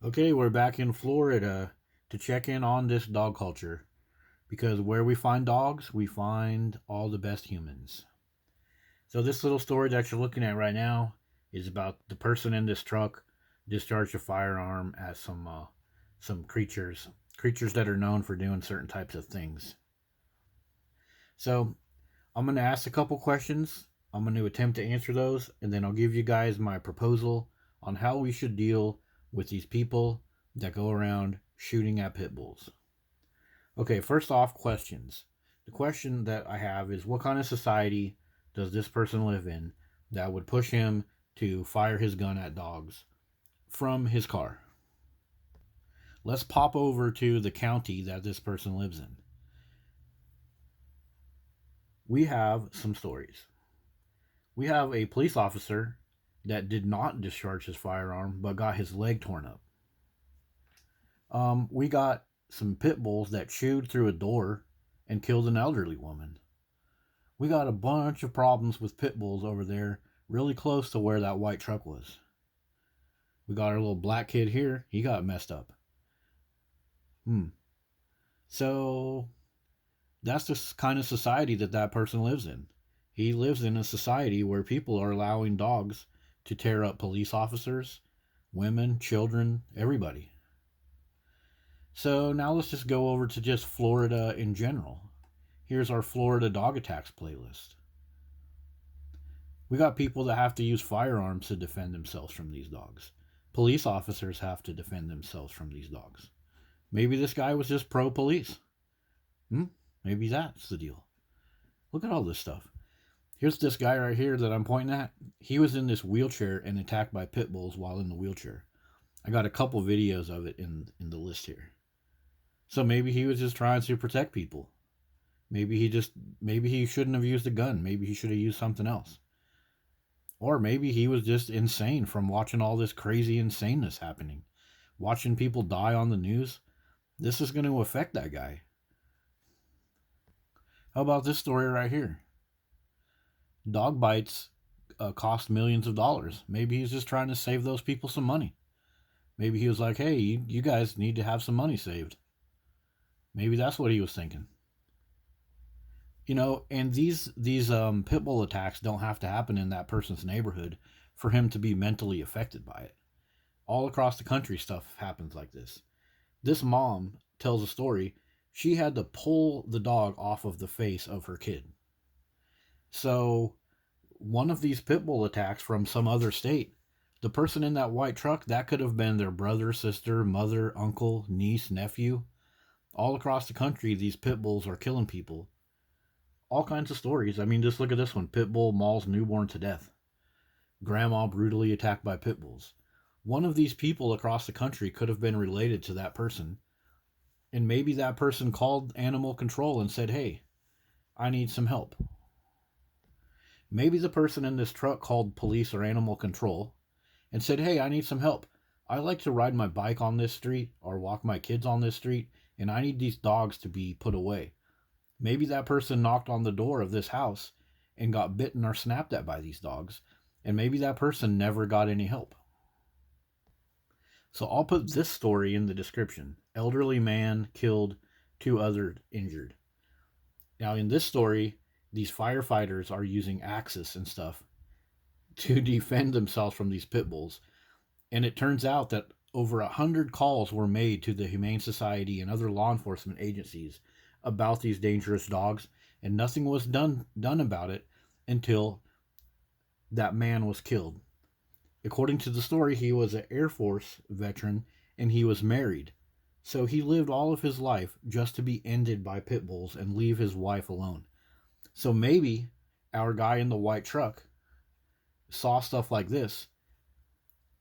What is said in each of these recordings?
Okay, we're back in Florida to check in on this dog culture because where we find dogs, we find all the best humans. So, this little story that you're looking at right now is about the person in this truck discharged a firearm at some creatures that are known for doing certain types of things. So, I'm going to ask a couple questions. I'm going to attempt to answer those, and then I'll give you guys my proposal on how we should deal with these people that go around shooting at pit bulls. Okay, first off, questions. The question that I have is what kind of society does this person live in that would push him to fire his gun at dogs from his car? Let's pop over to the county that this person lives in. We have some stories. We have a police officer that did not discharge his firearm but got his leg torn up. We got some pit bulls that chewed through a door and killed an elderly woman. We got a bunch of problems with pit bulls over there, really close to where that white truck was. We got our little black kid here, he got messed up. So that's the kind of society that person lives in. He lives in a society where people are allowing dogs to tear up police officers, women, children, everybody. So now let's just go over to just Florida in general. Here's our Florida dog attacks playlist. We got people that have to use firearms to defend themselves from these dogs. Police officers have to defend themselves from these dogs. Maybe this guy was just pro police. Maybe that's the deal. Look at all this stuff. Here's this guy right here that I'm pointing at. He was in this wheelchair and attacked by pit bulls while in the wheelchair. I got a couple videos of it in the list here. So maybe he was just trying to protect people. Maybe he shouldn't have used a gun. Maybe he should have used something else. Or maybe he was just insane from watching all this crazy insaneness happening. Watching people die on the news. This is going to affect that guy. How about this story right here? Dog bites cost millions of dollars. Maybe he's just trying to save those people some money. Maybe he was like, hey, you guys need to have some money saved. Maybe that's what he was thinking. And these pit bull attacks don't have to happen in that person's neighborhood for him to be mentally affected by it. All across the country, stuff happens like this. This mom tells a story. She had to pull the dog off of the face of her kid. So, one of these pit bull attacks from some other state, the person in that white truck, that could have been their brother, sister, mother, uncle, niece, nephew. All across the country, these pit bulls are killing people. All kinds of stories. I mean, just look at this one. Pit bull mauls newborn to death. Grandma brutally attacked by pit bulls. One of these people across the country could have been related to that person. And maybe that person called animal control and said, hey, I need some help. Maybe the person in this truck called police or animal control and said, hey, I need some help. I like to ride my bike on this street or walk my kids on this street, and I need these dogs to be put away. Maybe that person knocked on the door of this house and got bitten or snapped at by these dogs, and maybe that person never got any help. So I'll put this story in the description. Elderly man killed, 2 others injured. Now in this story, these firefighters are using axes and stuff to defend themselves from these pit bulls. And it turns out that over 100 calls were made to the Humane Society and other law enforcement agencies about these dangerous dogs, and nothing was done about it until that man was killed. According to the story, he was an Air Force veteran and he was married. So he lived all of his life just to be ended by pit bulls and leave his wife alone. So maybe our guy in the white truck saw stuff like this,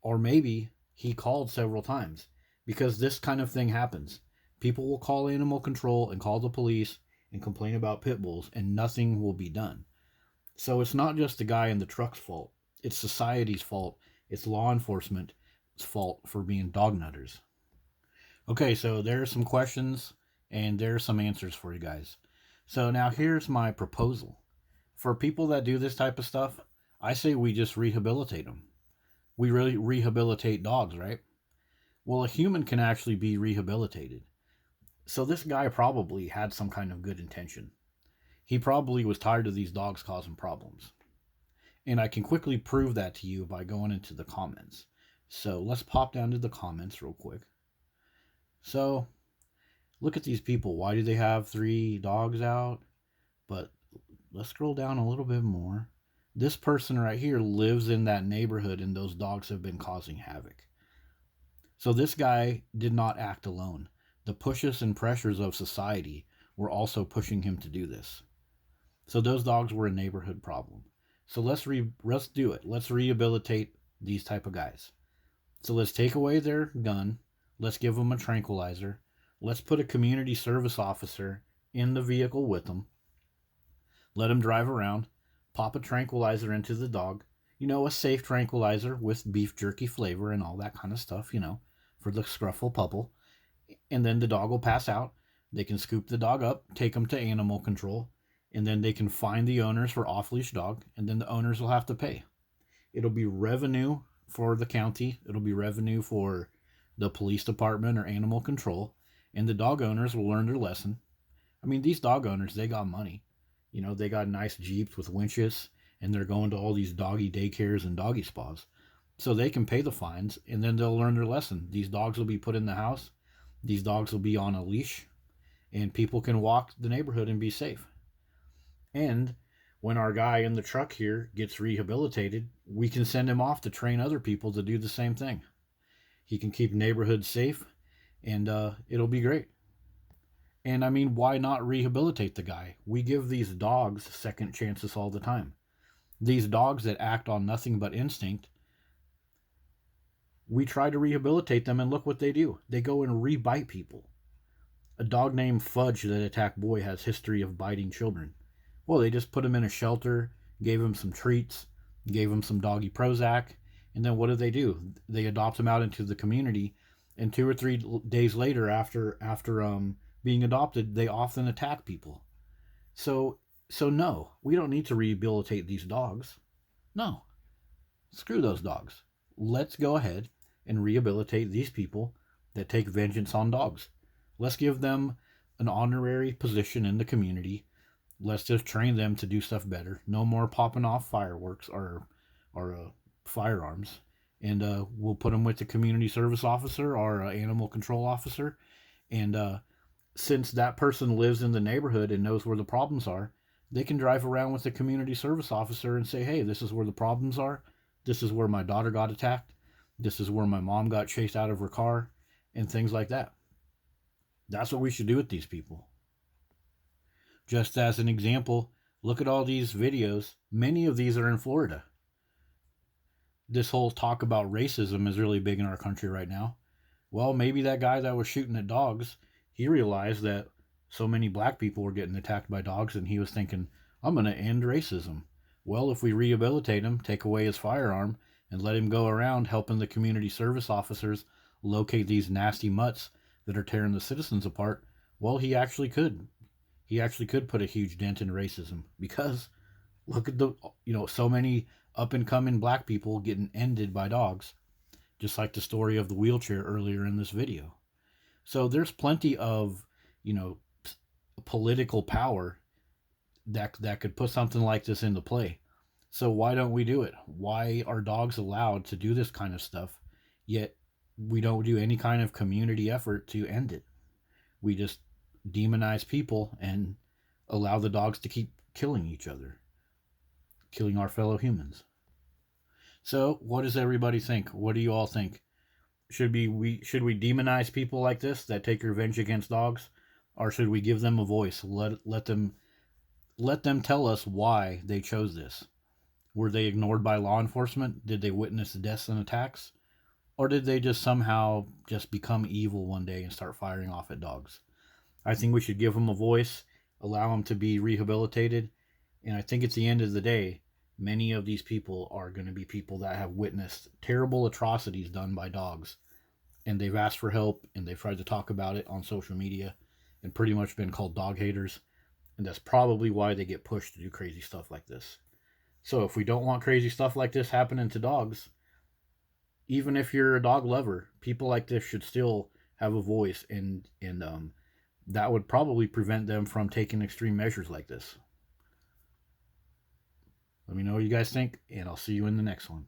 or maybe he called several times, because this kind of thing happens. People will call animal control and call the police and complain about pit bulls, and nothing will be done. So it's not just the guy in the truck's fault. It's society's fault. It's law enforcement's fault for being dog nutters. Okay, so there are some questions and there are some answers for you guys. So now here's my proposal. For people that do this type of stuff, I say we just rehabilitate them. We really rehabilitate dogs, right? Well, a human can actually be rehabilitated. So this guy probably had some kind of good intention. He probably was tired of these dogs causing problems. And I can quickly prove that to you by going into the comments. So let's pop down to the comments real quick. So look at these people. Why do they have 3 dogs out? But let's scroll down a little bit more. This person right here lives in that neighborhood and those dogs have been causing havoc. So this guy did not act alone. The pushes and pressures of society were also pushing him to do this. So those dogs were a neighborhood problem. So let's do it. Let's rehabilitate these type of guys. So let's take away their gun. Let's give them a tranquilizer. Let's put a community service officer in the vehicle with them. Let them drive around. Pop a tranquilizer into the dog. A safe tranquilizer with beef jerky flavor and all that kind of stuff, for the scruffle pupple. And then the dog will pass out. They can scoop the dog up, take him to animal control, and then they can fine the owners for off-leash dog, and then the owners will have to pay. It'll be revenue for the county. It'll be revenue for the police department or animal control, and the dog owners will learn their lesson. I mean, these dog owners, they got money. They got nice Jeeps with winches, and they're going to all these doggy daycares and doggy spas. So they can pay the fines, and then they'll learn their lesson. These dogs will be put in the house. These dogs will be on a leash, and people can walk the neighborhood and be safe. And when our guy in the truck here gets rehabilitated, we can send him off to train other people to do the same thing. He can keep neighborhoods safe, and it'll be great. And I mean, why not rehabilitate the guy? We give these dogs second chances all the time. These dogs that act on nothing but instinct, we try to rehabilitate them, and look what they do. They go and re-bite people. A dog named Fudge that attacked Boy has history of biting children. Well, they just put him in a shelter, gave him some treats, gave him some doggy Prozac, and then what do? They adopt him out into the community, and 2 or 3 days later, after being adopted, they often attack people. So no, we don't need to rehabilitate these dogs. No, screw those dogs. Let's go ahead and rehabilitate these people that take vengeance on dogs. Let's give them an honorary position in the community. Let's just train them to do stuff better. No more popping off fireworks or firearms. And we'll put them with the community service officer or animal control officer. And since that person lives in the neighborhood and knows where the problems are, they can drive around with the community service officer and say, hey, this is where the problems are. This is where my daughter got attacked. This is where my mom got chased out of her car, and things like that. That's what we should do with these people. Just as an example, look at all these videos. Many of these are in Florida. This whole talk about racism is really big in our country right now. Well, maybe that guy that was shooting at dogs, he realized that so many black people were getting attacked by dogs, and he was thinking, I'm going to end racism. Well, if we rehabilitate him, take away his firearm, and let him go around helping the community service officers locate these nasty mutts that are tearing the citizens apart, well, he actually could. He actually could put a huge dent in racism, because look at so many up and coming black people getting ended by dogs, just like the story of the wheelchair earlier in this video. So there's plenty of, political power that could put something like this into play. So why don't we do it? Why are dogs allowed to do this kind of stuff, yet we don't do any kind of community effort to end it? We just demonize people and allow the dogs to keep killing each other, killing our fellow humans. So what does everybody think? What do you all think? Should we demonize people like this that take revenge against dogs, or should we give them a voice? Let them tell us why they chose this. Were they ignored by law enforcement? Did they witness deaths and attacks? Or did they just somehow just become evil one day and start firing off at dogs? I think we should give them a voice, allow them to be rehabilitated, and I think at the end of the day, many of these people are going to be people that have witnessed terrible atrocities done by dogs, and they've asked for help, and they've tried to talk about it on social media, and pretty much been called dog haters, and that's probably why they get pushed to do crazy stuff like this. So if we don't want crazy stuff like this happening to dogs, even if you're a dog lover, people like this should still have a voice, and that would probably prevent them from taking extreme measures like this. Let me know what you guys think, and I'll see you in the next one.